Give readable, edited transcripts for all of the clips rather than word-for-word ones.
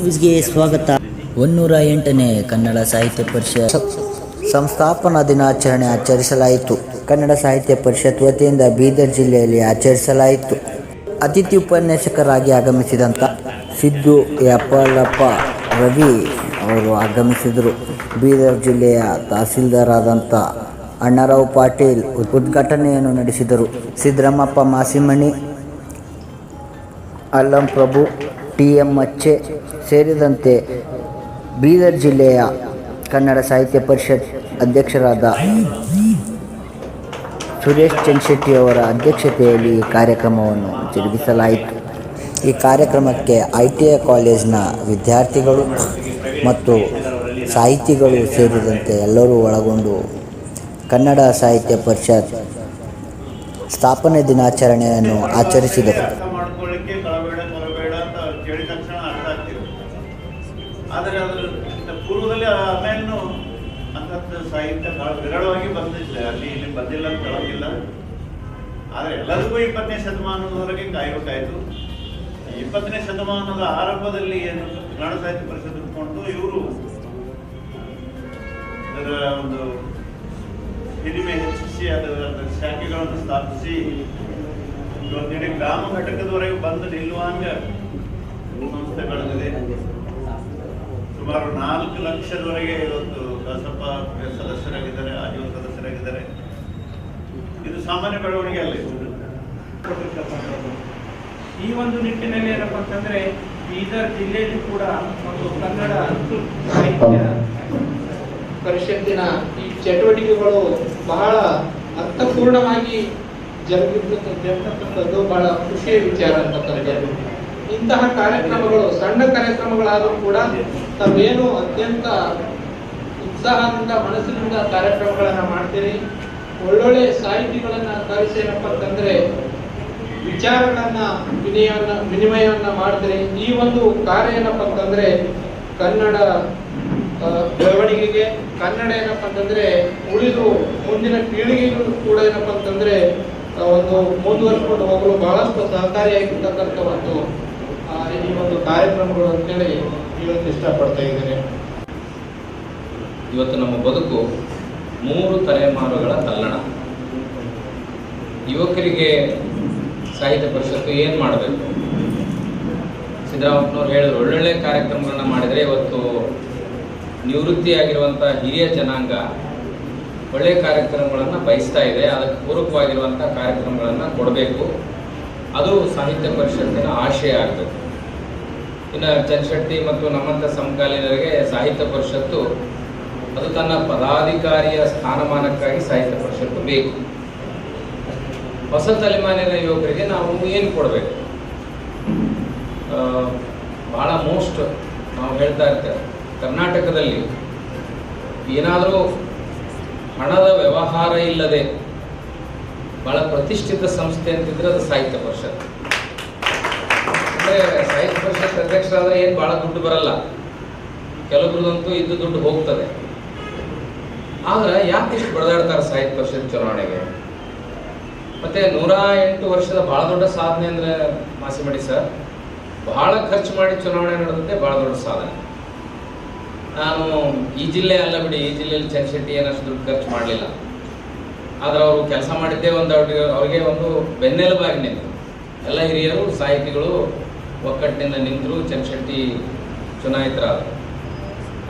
ನ್ಯೂಸ್ಗೆ ಸ್ವಾಗತ. 108ನೇ ಕನ್ನಡ ಸಾಹಿತ್ಯ ಪರಿಷತ್ ಸಂಸ್ಥಾಪನಾ ದಿನಾಚರಣೆ ಆಚರಿಸಲಾಯಿತು. ಕನ್ನಡ ಸಾಹಿತ್ಯ ಪರಿಷತ್ ವತಿಯಿಂದ ಬೀದರ್ ಜಿಲ್ಲೆಯಲ್ಲಿ ಆಚರಿಸಲಾಯಿತು. ಅತಿಥಿ ಉಪನ್ಯಾಸಕರಾಗಿ ಆಗಮಿಸಿದಂಥ ಸಿದ್ದು ಯಪ್ಪಲಪ್ಪ ರವಿ ಅವರು ಆಗಮಿಸಿದರು. ಬೀದರ್ ಜಿಲ್ಲೆಯ ತಹಸೀಲ್ದಾರ್ ಆದಂಥ ಅಣ್ಣಾರಾವ್ ಪಾಟೀಲ್ ಉದ್ಘಾಟನೆಯನ್ನು ನಡೆಸಿದರು. ಸಿದ್ದರಾಮಪ್ಪ ಮಾಸಿಮನಿ, ಅಲ್ಲಂ ಪ್ರಭು, ಟಿ.ಎಂ. ಮಚ್ಚೆ ಸೇರಿದಂತೆ ಬೀದರ್ ಜಿಲ್ಲೆಯ ಕನ್ನಡ ಸಾಹಿತ್ಯ ಪರಿಷತ್ ಅಧ್ಯಕ್ಷರಾದ ಸುರೇಶ್ ಚಂದ್ರಶೆಟ್ಟಿಯವರ ಅಧ್ಯಕ್ಷತೆಯಲ್ಲಿ ಈ ಕಾರ್ಯಕ್ರಮವನ್ನು ಜರುಗಿಸಲಾಯಿತು. ಈ ಕಾರ್ಯಕ್ರಮಕ್ಕೆ ITI ಕಾಲೇಜಿನ ವಿದ್ಯಾರ್ಥಿಗಳು ಮತ್ತು ಸಾಹಿತಿಗಳು ಸೇರಿದಂತೆ ಎಲ್ಲರೂ ಒಳಗೊಂಡು ಕನ್ನಡ ಸಾಹಿತ್ಯ ಪರಿಷತ್ ಸ್ಥಾಪನೆ ದಿನಾಚರಣೆಯನ್ನು ಆಚರಿಸಿದರು. ಆದರೆ ಅದರ ಪೂರ್ವದಲ್ಲಿ ಆಮೇಲೆ ಅಂಥದ್ದು ಸಾಹಿತ್ಯ ಭಾಳ ವಿರಳವಾಗಿ ಬಂದಿಲ್ಲ, ಅಲ್ಲಿ ಇಲ್ಲಿ ಬಂದಿಲ್ಲ ಅಂತ ಹೇಳೋಂಗಿಲ್ಲ. ಆದರೆ ಎಲ್ಲರಿಗೂ 20ನೇ ಶತಮಾನದವರೆಗೆ ಕಾಯಬೇಕಾಯಿತು. 20ನೇ ಶತಮಾನದ ಆರಂಭದಲ್ಲಿ ಏನು ಕನ್ನಡ ಸಾಹಿತ್ಯ ಪರಿಷತ್ ಇಟ್ಕೊಂಡು ಇವರು ಅದರ ಒಂದು ಹಿರಿಮೆ ಹೆಚ್ಚಿಸಿ ಅದರ ಶಾಖೆಗಳನ್ನು ಸ್ಥಾಪಿಸಿ ಇವತ್ತಿನ ಗ್ರಾಮ ಘಟಕದವರೆಗೆ ಬಂದು ನಿಲ್ಲುವಂಗ ಸಂಸ್ಥೆ ಬೆಳೆದಿದೆ. ಸುಮಾರು 4 ಲಕ್ಷದವರೆಗೆ ಇವತ್ತು ಕಸಪ ಸದಸ್ಯರಾಗಿದ್ದಾರೆ, ಆಜೀವ ಸದಸ್ಯರಾಗಿದ್ದಾರೆ. ಇದು ಸಾಮಾನ್ಯ ಬೆಳವಣಿಗೆ ಅಲ್ಲ. ಈ ಒಂದು ನಿಟ್ಟಿನಲ್ಲಿ ಏನಪ್ಪ ಅಂತಂದ್ರೆ ಬೀದರ್ ಜಿಲ್ಲೆಯಲ್ಲಿ ಕೂಡ ಒಂದು ಕನ್ನಡ ಸಾಹಿತ್ಯ ಪರಿಷತ್ತಿನ ಈ ಚಟುವಟಿಕೆಗಳು ಬಹಳ ಅರ್ಥಪೂರ್ಣವಾಗಿ ಜರುಗಿರ್ತಕ್ಕಂಥದ್ದು ಬಹಳ ಖುಷಿಯ ವಿಚಾರ ಅಂತಕ್ಕಂಥದ್ದು. ಇಂತಹ ಕಾರ್ಯಕ್ರಮಗಳು ಸಣ್ಣ ಕಾರ್ಯಕ್ರಮಗಳಾದರೂ ಕೂಡ ತಾವೇನು ಅತ್ಯಂತ ಉತ್ಸಾಹದಿಂದ ಮನಸ್ಸಿನಿಂದ ಕಾರ್ಯಕ್ರಮಗಳನ್ನ ಮಾಡ್ತೀರಿ. ಒಳ್ಳೊಳ್ಳೆ ಸಾಹಿತಿಗಳನ್ನ ಕರೆಸಿ ಏನಪ್ಪ ಅಂತಂದ್ರೆ ವಿಚಾರಗಳನ್ನ ವಿನಿಮಯವನ್ನ ಮಾಡ್ತೀರಿ. ಈ ಒಂದು ಕಾರ್ಯ ಏನಪ್ಪ ಅಂತಂದ್ರೆ ಕನ್ನಡ ಬೆಳವಣಿಗೆಗೆ, ಕನ್ನಡ ಏನಪ್ಪ ಅಂತಂದ್ರೆ ಉಳಿದು ಮುಂದಿನ ಪೀಳಿಗೆಗಳು ಕೂಡ ಏನಪ್ಪ ಅಂತಂದ್ರೆ ಒಂದು ಮುಂದುವರಿಸಿಕೊಂಡು ಹೋಗಲು ಬಹಳಷ್ಟು ಸಹಕಾರಿಯಾಗಿರ್ತಕ್ಕಂಥ ಈ ಒಂದು ಕಾರ್ಯಕ್ರಮಗಳು ಅಂತೇಳಿ ಇವತ್ತು ಇಷ್ಟಪಡ್ತಾ ಇದ್ದೇನೆ. ಇವತ್ತು ನಮ್ಮ ಬದುಕು 3 ತಲೆಮಾರುಗಳ ತಲ್ಲಣ. ಯುವಕರಿಗೆ ಸಾಹಿತ್ಯ ಪರಿಷತ್ತು ಏನು ಮಾಡಬೇಕು? ಸಿದ್ದರಾಮಪ್ಪನವ್ರು ಹೇಳಿದ್ರು, ಒಳ್ಳೊಳ್ಳೆ ಕಾರ್ಯಕ್ರಮಗಳನ್ನ ಮಾಡಿದರೆ ಇವತ್ತು ನಿವೃತ್ತಿಯಾಗಿರುವಂಥ ಹಿರಿಯ ಜನಾಂಗ ಒಳ್ಳೆಯ ಕಾರ್ಯಕ್ರಮಗಳನ್ನು ಬಯಸ್ತಾ ಇದೆ. ಅದಕ್ಕೆ ಪೂರಕವಾಗಿರುವಂಥ ಕಾರ್ಯಕ್ರಮಗಳನ್ನು ಕೊಡಬೇಕು. ಅದು ಸಾಹಿತ್ಯ ಪರಿಷತ್ತಿನ ಆಶಯ ಆಗಬೇಕು. ಇನ್ನು ಚಂದ್ರಶೆಟ್ಟಿ ಮತ್ತು ನಮ್ಮಂಥ ಸಮಕಾಲೀನರಿಗೆ ಸಾಹಿತ್ಯ ಪರಿಷತ್ತು ಅದು ತನ್ನ ಪದಾಧಿಕಾರಿಯ ಸ್ಥಾನಮಾನಕ್ಕಾಗಿ ಸಾಹಿತ್ಯ ಪರಿಷತ್ತು ಬೇಕು. ಹೊಸ ತಲೆಮಾರಿನ ಯುವಕರಿಗೆ ನಾವು ಏನು ಕೊಡಬೇಕು? ಭಾಳ ನಾವು ಹೇಳ್ತಾ ಇರ್ತೇವೆ, ಕರ್ನಾಟಕದಲ್ಲಿ ಏನಾದರೂ ಹಣದ ವ್ಯವಹಾರ ಇಲ್ಲದೆ ಬಹಳ ಪ್ರತಿಷ್ಠಿತ ಸಂಸ್ಥೆ ಅಂತಿದ್ರೆ ಅದು ಸಾಹಿತ್ಯ ಪರಿಷತ್. ಅಂದರೆ ಸಾಹಿತ್ಯ ಪರಿಷತ್ ಅಧ್ಯಕ್ಷರಾದ್ರೆ ಏನು ಭಾಳ ದುಡ್ಡು ಬರಲ್ಲ, ಕೆಲವೊಬ್ರದಂತೂ ಇದ್ದು ದುಡ್ಡು ಹೋಗ್ತದೆ. ಆದ್ರೆ ಯಾಕೆ ಇಷ್ಟು ಬಡದಾಡ್ತಾರೆ ಸಾಹಿತ್ಯ ಪರಿಷತ್ ಚುನಾವಣೆಗೆ? ಮತ್ತೆ 108 ವರ್ಷದ ಬಹಳ ದೊಡ್ಡ ಸಾಧನೆ ಅಂದ್ರೆ ಮಾಸಿಮಡಿ ಸರ್ ಬಹಳ ಖರ್ಚು ಮಾಡಿ ಚುನಾವಣೆ ನಡೆದಂತೆ ಬಹಳ ದೊಡ್ಡ ಸಾಧನೆ. ನಾನು ಈ ಜಿಲ್ಲೆ ಅಲ್ಲ ಬಿಡಿ, ಈ ಜಿಲ್ಲೆಯಲ್ಲಿ ಚಂದ್ರಶೆಟ್ಟಿ ಏನಷ್ಟು ದುಡ್ಡು ಖರ್ಚು ಮಾಡಲಿಲ್ಲ. ಆದ್ರೆ ಅವರು ಕೆಲಸ ಮಾಡಿದ್ದೇ ಅವ್ರಿಗೆ ಒಂದು ಬೆನ್ನೆಲುಬಾಗಿ ನಿಂತು ಎಲ್ಲ ಹಿರಿಯರು ಸಾಹಿತಿಗಳು ಒಕ್ಕಟ್ಟಿನಿಂದ ನಿಂತರು. ಚಂದ್ರಶೆಟ್ಟಿ ಚುನಾಯಿತರಾದರು.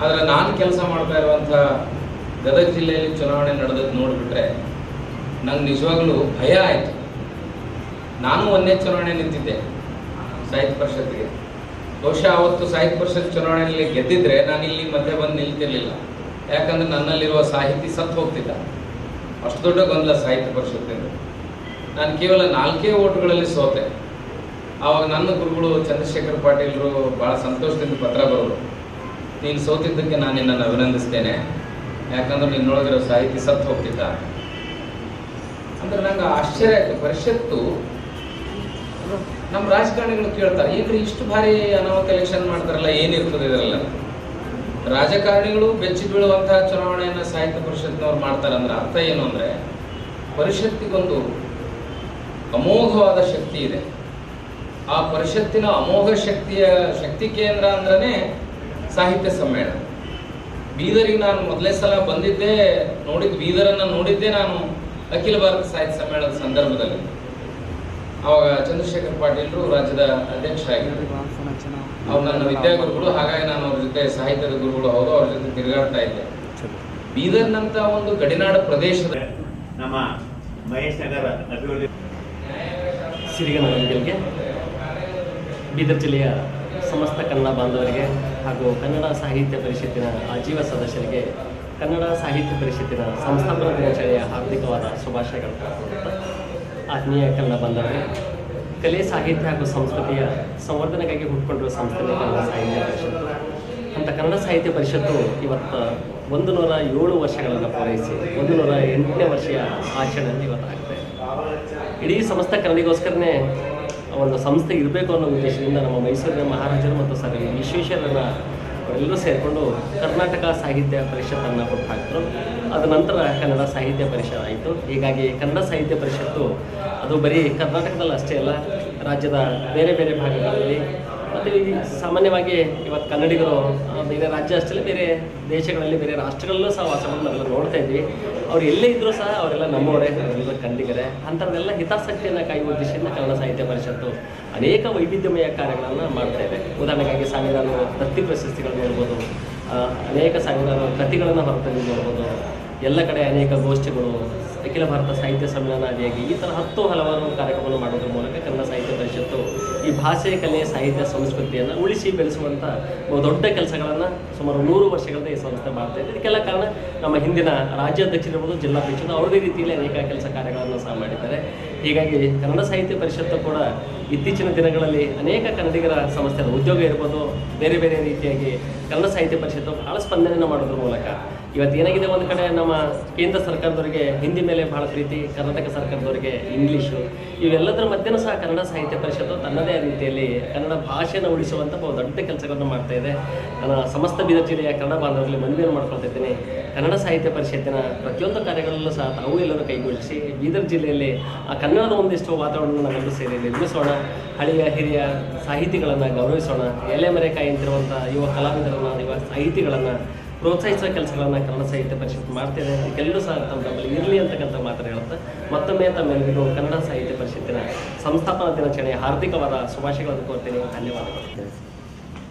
ಆದರೆ ನಾನು ಕೆಲಸ ಮಾಡ್ತಾ ಇರುವಂಥ ಗದಗ ಜಿಲ್ಲೆಯಲ್ಲಿ ಚುನಾವಣೆ ನಡೆದದ್ದು ನೋಡಿಬಿಟ್ರೆ ನಂಗೆ ನಿಜವಾಗ್ಲೂ ಭಯ ಆಯಿತು. ನಾನು 1ನೇ ಚುನಾವಣೆ ನಿಂತಿದ್ದೆ ಸಾಹಿತ್ಯ ಪರಿಷತ್ತಿಗೆ. ಬಹುಶಃ ಅವತ್ತು ಸಾಹಿತ್ಯ ಪರಿಷತ್ ಚುನಾವಣೆಯಲ್ಲಿ ಗೆದ್ದಿದ್ರೆ ನಾನು ಇಲ್ಲಿ ಮಧ್ಯೆ ಬಂದು ನಿಲ್ತಿರ್ಲಿಲ್ಲ. ಯಾಕಂದ್ರೆ ನನ್ನಲ್ಲಿರುವ ಸಾಹಿತಿ ಸತ್ತು ಹೋಗ್ತಿದ್ದ. ಅಷ್ಟು ದೊಡ್ಡ ಗೊಂದಲ ಸಾಹಿತ್ಯ ಪರಿಷತ್ತಿಂದ. ನಾನು ಕೇವಲ 4 ಓಟುಗಳಲ್ಲಿ ಸೋತೆ. ಆವಾಗ ನನ್ನ ಗುರುಗಳು ಚಂದ್ರಶೇಖರ್ ಪಾಟೀಲ್ರು ಭಾಳ ಸಂತೋಷದಿಂದ ಪತ್ರ ಬರೋರು, ನೀನು ಸೋತಿದ್ದಕ್ಕೆ ನಾನು ನಿನ್ನನ್ನು ಅಭಿನಂದಿಸ್ತೇನೆ, ಯಾಕಂದ್ರೆ ನಿನ್ನೊಳಗಿರೋ ಸಾಹಿತಿ ಸತ್ತು ಹೋಗ್ತಿದ್ದ. ಅಂದ್ರೆ ನಂಗೆ ಆಶ್ಚರ್ಯ ಆಯ್ತು. ಪರಿಷತ್ತು ನಮ್ಮ ರಾಜಕಾರಣಿಗಳು ಕೇಳ್ತಾರೆ, ಏನ್ರಿ ಇಷ್ಟು ಭಾರಿ ಅನಾಹುತ ಎಲೆಕ್ಷನ್ ಮಾಡ್ತಾರಲ್ಲ, ಏನಿರ್ತದೆ ಇದರಲ್ಲ? ರಾಜಕಾರಣಿಗಳು ಬೆಚ್ಚಿ ಬೀಳುವಂತಹ ಚುನಾವಣೆಯನ್ನು ಸಾಹಿತ್ಯ ಪರಿಷತ್ನವ್ರು ಮಾಡ್ತಾರಂದ್ರೆ ಅರ್ಥ ಏನು ಅಂದರೆ ಪರಿಷತ್ತಿಗೊಂದು ಅಮೋಘವಾದ ಶಕ್ತಿ ಇದೆ. ಆ ಪರಿಷತ್ತಿನ ಅಮೋಘ ಶಕ್ತಿ ಕೇಂದ್ರ ಅಂದ್ರೆ ಸಾಹಿತ್ಯ ಸಮ್ಮೇಳನ. ಬೀದರಿಗೆ ನಾನು ಮೊದಲೇ ಸಲ ಬಂದಿದ್ದೆ, ಬೀದರನ್ನು ನೋಡಿದ್ದೆ ನಾನು ಅಖಿಲ ಭಾರತ ಸಾಹಿತ್ಯ ಸಮ್ಮೇಳನದ ಸಂದರ್ಭದಲ್ಲಿ. ಅವಾಗ ಚಂದ್ರಶೇಖರ್ ಪಾಟೀಲ್ರು ರಾಜ್ಯದ ಅಧ್ಯಕ್ಷರಾಗಿದ್ದರು. ಅವ್ರು ನನ್ನ ವಿದ್ಯಾಗುರುಗಳು, ಹಾಗಾಗಿ ನಾನು ಅವ್ರ ಜೊತೆ ಸಾಹಿತ್ಯದ ಗುರುಗಳು ಹೌದು, ಅವ್ರ ಜೊತೆ ತಿರುಗಾಡ್ತಾ ಇದ್ದೆ. ಬೀದರ್ನಂತ ಒಂದು ಗಡಿನಾಡ ಪ್ರದೇಶದ ನಮ್ಮ ಮಹೇಶ್ ನಗರ ಅಭಿವೃದ್ಧಿ ಸಿರಿಗನವರಿಗೆ, ಬೀದರ್ ಜಿಲ್ಲೆಯ ಸಮಸ್ತ ಕನ್ನಡ ಬಾಂಧವರಿಗೆ ಹಾಗೂ ಕನ್ನಡ ಸಾಹಿತ್ಯ ಪರಿಷತ್ತಿನ ಆಜೀವ ಸದಸ್ಯರಿಗೆ ಕನ್ನಡ ಸಾಹಿತ್ಯ ಪರಿಷತ್ತಿನ ಸಂಸ್ಥಾಪನಾ ದಿನಾಚರಣೆಯ ಹಾರ್ದಿಕವಾದ ಶುಭಾಶಯಗಳು. ಆತ್ಮೀಯ ಕನ್ನಡ ಬಾಂಧವರೇ, ಕಲೆ ಸಾಹಿತ್ಯ ಹಾಗೂ ಸಂಸ್ಕೃತಿಯ ಸಂವರ್ಧನೆಗಾಗಿ ಹುಟ್ಟುಕೊಂಡಿರುವ ಸಂಸ್ಥೆ ಕನ್ನಡ ಸಾಹಿತ್ಯ ಪರಿಷತ್ತು. ಅಂತ ಕನ್ನಡ ಸಾಹಿತ್ಯ ಪರಿಷತ್ತು ಇವತ್ತು 107 ವರ್ಷಗಳನ್ನು ಪೂರೈಸಿ 108ನೇ ವರ್ಷದ ಆಚರಣೆ ಇವತ್ತು ಆಗ್ತಾಯಿದೆ. ಇಡೀ ಸಮಸ್ತ ಕನ್ನಡಿಗೋಸ್ಕರನೇ ಒಂದು ಸಂಸ್ಥೆ ಇರಬೇಕು ಅನ್ನೋ ಉದ್ದೇಶದಿಂದ ನಮ್ಮ ಮೈಸೂರಿನ ಮಹಾರಾಜರು ಮತ್ತು ಸರ್ ವಿಶ್ವೇಶ್ವರಯ್ಯನ ಅವರೆಲ್ಲರೂ ಸೇರಿಕೊಂಡು ಕರ್ನಾಟಕ ಸಾಹಿತ್ಯ ಪರಿಷತ್ತನ್ನು ಹುಟ್ಟುಹಾಕಿದ್ರು. ಅದ ನಂತರ ಕನ್ನಡ ಸಾಹಿತ್ಯ ಪರಿಷತ್ ಆಯಿತು. ಹೀಗಾಗಿ ಕನ್ನಡ ಸಾಹಿತ್ಯ ಪರಿಷತ್ತು ಅದು ಬರೀ ಕರ್ನಾಟಕದಲ್ಲಿ ಅಷ್ಟೇ ಅಲ್ಲ, ರಾಜ್ಯದ ಬೇರೆ ಬೇರೆ ಭಾಗಗಳಲ್ಲಿ ಮತ್ತು ಸಾಮಾನ್ಯವಾಗಿ ಇವತ್ತು ಕನ್ನಡಿಗರು ಬೇರೆ ರಾಜ್ಯ ಅಷ್ಟೇ ಬೇರೆ ದೇಶಗಳಲ್ಲಿ, ಬೇರೆ ರಾಷ್ಟ್ರಗಳಲ್ಲೂ ಸಹ ವಾಸವನ್ನು ನಾವೆಲ್ಲ ನೋಡ್ತಾ ಇದ್ವಿ. ಅವ್ರು ಎಲ್ಲೇ ಇದ್ದರೂ ಸಹ ಅವರೆಲ್ಲ ನಮ್ಮವರೇ, ಅವರೆಲ್ಲ ಕನ್ನಡಿಗರೇ. ಅಂಥದ್ದೆಲ್ಲ ಹಿತಾಸಕ್ತಿಯನ್ನು ಕಾಯುವ ಉದ್ದೇಶದಿಂದ ಕನ್ನಡ ಸಾಹಿತ್ಯ ಪರಿಷತ್ತು ಅನೇಕ ವೈವಿಧ್ಯಮಯ ಕಾರ್ಯಗಳನ್ನು ಮಾಡ್ತಾ ಇದೆ. ಉದಾಹರಣೆಗಾಗಿ ಸಾವಿರಾರು ದತ್ತಿ ಪ್ರಶಸ್ತಿಗಳು ನೋಡ್ಬೋದು, ಅನೇಕ ಸಾವಿರಾರು ಕೃತಿಗಳನ್ನು ಹೊರತಂದು ನೋಡ್ಬೋದು. ಎಲ್ಲ ಕಡೆ ಅನೇಕ ಗೋಷ್ಠಿಗಳು, ಅಖಿಲ ಭಾರತ ಸಾಹಿತ್ಯ ಸಮ್ಮೇಳನ ಆದಿಯಾಗಿ ಈ ಥರ ಹಲವಾರು ಕಾರ್ಯಕ್ರಮವನ್ನು ಮಾಡೋದ್ರ ಮೂಲಕ ಕನ್ನಡ ಸಾಹಿತ್ಯ ಪರಿಷತ್ತು ಈ ಭಾಷೆ, ಕಲೆ, ಸಾಹಿತ್ಯ, ಸಂಸ್ಕೃತಿಯನ್ನು ಉಳಿಸಿ ಬೆಳೆಸುವಂಥ ದೊಡ್ಡ ಕೆಲಸಗಳನ್ನು ಸುಮಾರು 100 ವರ್ಷಗಳಿಂದ ಈ ಸಂಸ್ಥೆ ಮಾಡ್ತಾ ಇದೆ. ಇದಕ್ಕೆಲ್ಲ ಕಾರಣ ನಮ್ಮ ಹಿಂದಿನ ರಾಜ್ಯಾಧ್ಯಕ್ಷರಿರ್ಬೋದು, ಜಿಲ್ಲಾ ಪರಿಷತ್ತು ಅವ್ರದೇ ರೀತಿಯಲ್ಲಿ ಅನೇಕ ಕೆಲಸ ಕಾರ್ಯಗಳನ್ನು ಸಹ ಮಾಡಿದ್ದಾರೆ. ಹೀಗಾಗಿ ಕನ್ನಡ ಸಾಹಿತ್ಯ ಪರಿಷತ್ತು ಕೂಡ ಇತ್ತೀಚಿನ ದಿನಗಳಲ್ಲಿ ಅನೇಕ ಕನ್ನಡಿಗರ ಸಮಸ್ಯೆ, ಉದ್ಯೋಗ ಇರ್ಬೋದು, ಬೇರೆ ಬೇರೆ ರೀತಿಯಾಗಿ ಕನ್ನಡ ಸಾಹಿತ್ಯ ಪರಿಷತ್ತು ಭಾಳ ಸ್ಪಂದನೆಯನ್ನು ಮಾಡೋದ್ರ ಮೂಲಕ ಇವತ್ತು ಏನಾಗಿದೆ, ಒಂದು ಕಡೆ ನಮ್ಮ ಕೇಂದ್ರ ಸರ್ಕಾರದವರಿಗೆ ಹಿಂದಿ ಮೇಲೆ ಭಾಳ ಪ್ರೀತಿ, ಕರ್ನಾಟಕ ಸರ್ಕಾರದವರಿಗೆ ಇಂಗ್ಲೀಷು, ಇವೆಲ್ಲದರ ಮಧ್ಯೆನೂ ಸಹ ಕನ್ನಡ ಸಾಹಿತ್ಯ ಪರಿಷತ್ತು ತನ್ನದೇ ರೀತಿಯಲ್ಲಿ ಕನ್ನಡ ಭಾಷೆಯನ್ನು ಉಳಿಸುವಂಥ ದೊಡ್ಡ ಕೆಲಸಗಳನ್ನು ಮಾಡ್ತಾ ಇದೆ. ನಾನು ಸಮಸ್ತ ಬೀದರ್ ಜಿಲ್ಲೆಯ ಕನ್ನಡ ಬಾಂಧವರಲ್ಲಿ ಮನವಿಯನ್ನು ಮಾಡ್ಕೊಳ್ತಾ ಇದ್ದೀನಿ. ಕನ್ನಡ ಸಾಹಿತ್ಯ ಪರಿಷತ್ತಿನ ಪ್ರತಿಯೊಂದು ಕಾರ್ಯಗಳಲ್ಲೂ ಸಹ ತಾವು ಎಲ್ಲರೂ ಕೈಗೊಳಿಸಿ ಬೀದರ್ ಜಿಲ್ಲೆಯಲ್ಲಿ ಆ ಕನ್ನಡದ ಒಂದಿಷ್ಟು ವಾತಾವರಣವನ್ನು ನಾವೆಲ್ಲರೂ ಸೇರಿ ನಿರ್ಮಿಸೋಣ. ಹಳೆಯ ಹಿರಿಯ ಸಾಹಿತಿಗಳನ್ನು ಗೌರವಿಸೋಣ. ಎಲೆಮರೆಕಾಯಿ ಅಂತಿರುವಂಥ ಯುವ ಕಲಾವಿದರನ್ನು, ಯುವ ಸಾಹಿತಿಗಳನ್ನು ಪ್ರೋತ್ಸಾಹಿಸುವ ಕೆಲಸಗಳನ್ನು ಕನ್ನಡ ಸಾಹಿತ್ಯ ಪರಿಷತ್ ಮಾಡ್ತೇವೆ. ಇದಕ್ಕೆಲ್ಲರೂ ಸಹ ತಮ್ಮಲ್ಲಿ ಇರಲಿ ಅಂತಕ್ಕಂಥ ಮಾತನ್ನು ಹೇಳುತ್ತೆ. ಮತ್ತೊಮ್ಮೆ ತಮ್ಮೆಲ್ಲರಿಗೂ ಕನ್ನಡ ಸಾಹಿತ್ಯ ಪರಿಷತ್ತಿನ ಸಂಸ್ಥಾಪನಾ ದಿನಾಚರಣೆಯ ಹಾರ್ದಿಕವಾದ ಶುಭಾಶಯಗಳನ್ನು ಕೋರ್ತೇನೆ. ಧನ್ಯವಾದಗಳು.